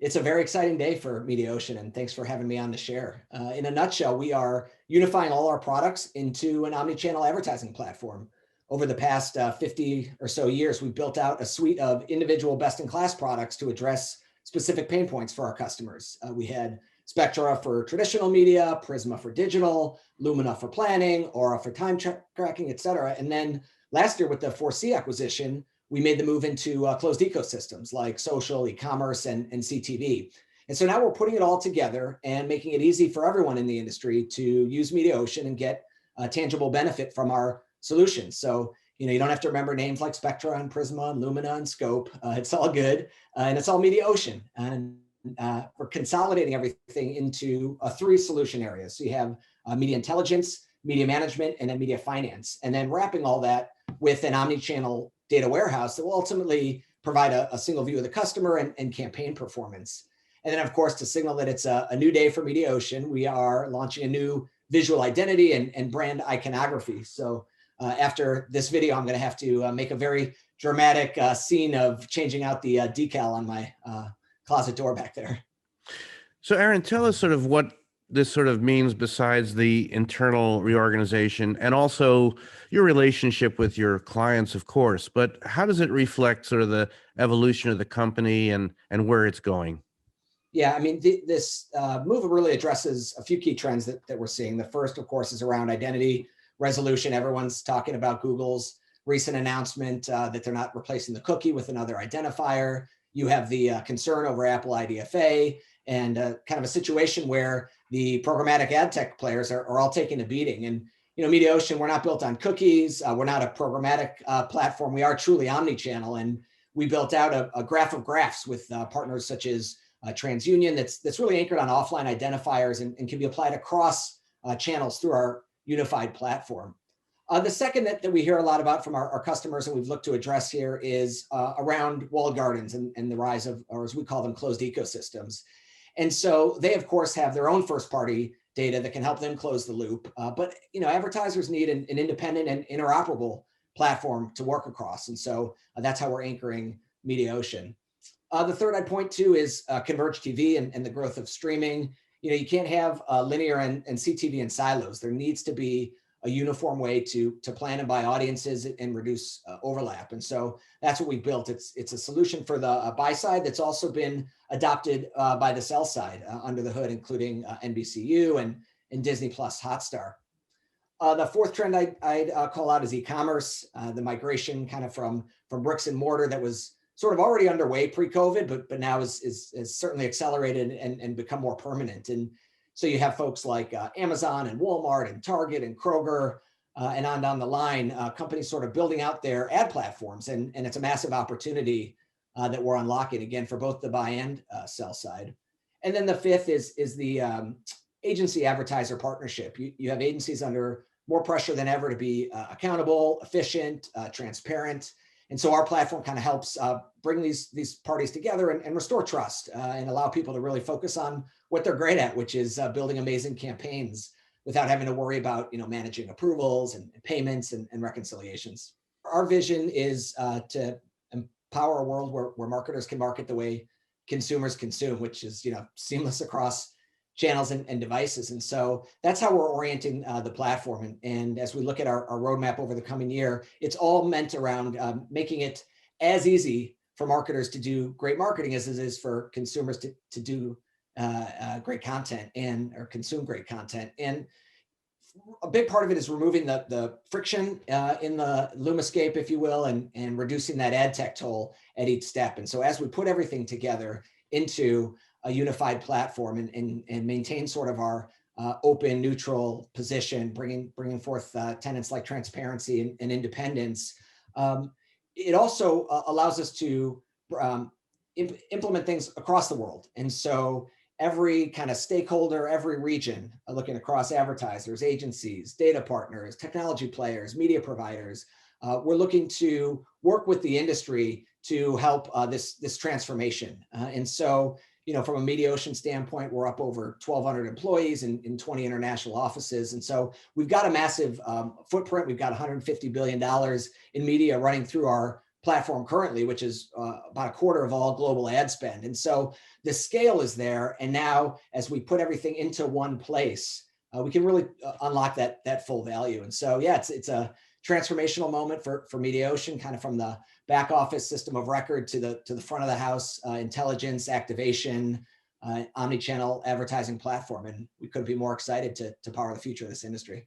It's a very exciting day for Mediaocean, and thanks for having me on to share. In a nutshell, we are unifying all our products into an omnichannel advertising platform. Over the past 50 or so years, we've built out a suite of individual best-in-class products to address specific pain points for our customers. We had Spectra for traditional media, Prisma for digital, Lumina for planning, Aura for time tracking, et cetera. And then last year with the 4C acquisition, we made the move into closed ecosystems like social, e-commerce, and CTV. And so now we're putting it all together and making it easy for everyone in the industry to use Mediaocean and get a tangible benefit from our solutions. So, you don't have to remember names like Spectra and Prisma and Lumina and Scope. It's all good. And it's all Mediaocean. And we're consolidating everything into three solution areas. So you have media intelligence, media management, and then media finance. And then wrapping all that with an omnichannel data warehouse that will ultimately provide a single view of the customer and campaign performance. And then, of course, to signal that it's a new day for Mediaocean, we are launching a new visual identity and brand iconography. So after this video, I'm going to have to make a very dramatic scene of changing out the decal on my closet door back there. So Aaron, tell us sort of what this sort of means besides the internal reorganization and also your relationship with your clients, of course, but how does it reflect sort of the evolution of the company and where it's going? Yeah, I mean, this move really addresses a few key trends that we're seeing. The first, of course, is around identity resolution. Everyone's talking about Google's recent announcement that they're not replacing the cookie with another identifier. You have the concern over Apple IDFA and kind of a situation where the programmatic ad tech players are all taking a beating. And, Mediaocean, we're not built on cookies. We're not a programmatic platform. We are truly omnichannel. And we built out a graph of graphs with partners such as TransUnion that's really anchored on offline identifiers and can be applied across channels through our unified platform. The second that we hear a lot about from our customers and we've looked to address here is around walled gardens and the rise of, or as we call them, closed ecosystems. And so they, of course, have their own first-party data that can help them close the loop. But advertisers need an independent and interoperable platform to work across. And so that's how we're anchoring Mediaocean. The third I'd point to is Converged TV and the growth of streaming. You can't have linear and CTV in silos. There needs to be a uniform way to plan and buy audiences and reduce overlap. And so that's what we built. It's a solution for the buy side that's also been adopted by the sell side under the hood, including NBCU and Disney Plus Hotstar. The fourth trend I'd call out is e-commerce, the migration kind of from bricks and mortar that was sort of already underway pre-COVID, but now is certainly accelerated and become more permanent. And so you have folks like Amazon and Walmart and Target and Kroger and on down the line, companies sort of building out their ad platforms. And it's a massive opportunity that we're unlocking, again, for both the buy and sell side. And then the fifth is the agency advertiser partnership. You have agencies under more pressure than ever to be accountable, efficient, transparent. And so our platform kind of helps bring these parties together and restore trust and allow people to really focus on what they're great at, which is building amazing campaigns without having to worry about managing approvals and payments and reconciliations. Our vision is to empower a world where marketers can market the way consumers consume, which is seamless across channels and devices. And so that's how we're orienting the platform. And as we look at our roadmap over the coming year, it's all meant around making it as easy for marketers to do great marketing as it is for consumers to do great content or consume great content. And a big part of it is removing the friction in the Lumascape, if you will, and reducing that ad tech toll at each step. And so as we put everything together into a unified platform and maintain sort of our open, neutral position, bringing forth tenets like transparency and independence, it also allows us to implement things across the world. And so every kind of stakeholder, every region, looking across advertisers, agencies, data partners, technology players, media providers, we're looking to work with the industry to help this transformation. And so, from a Mediaocean standpoint, we're up over 1,200 employees in 20 international offices. And so we've got a massive footprint. We've got $150 billion in media running through our platform currently, which is about a quarter of all global ad spend. And so the scale is there. And now as we put everything into one place, we can really unlock that full value. And so, yeah, it's a transformational moment for Mediaocean, kind of from the back office system of record to the front of the house, intelligence, activation, omnichannel advertising platform. And we couldn't be more excited to power the future of this industry.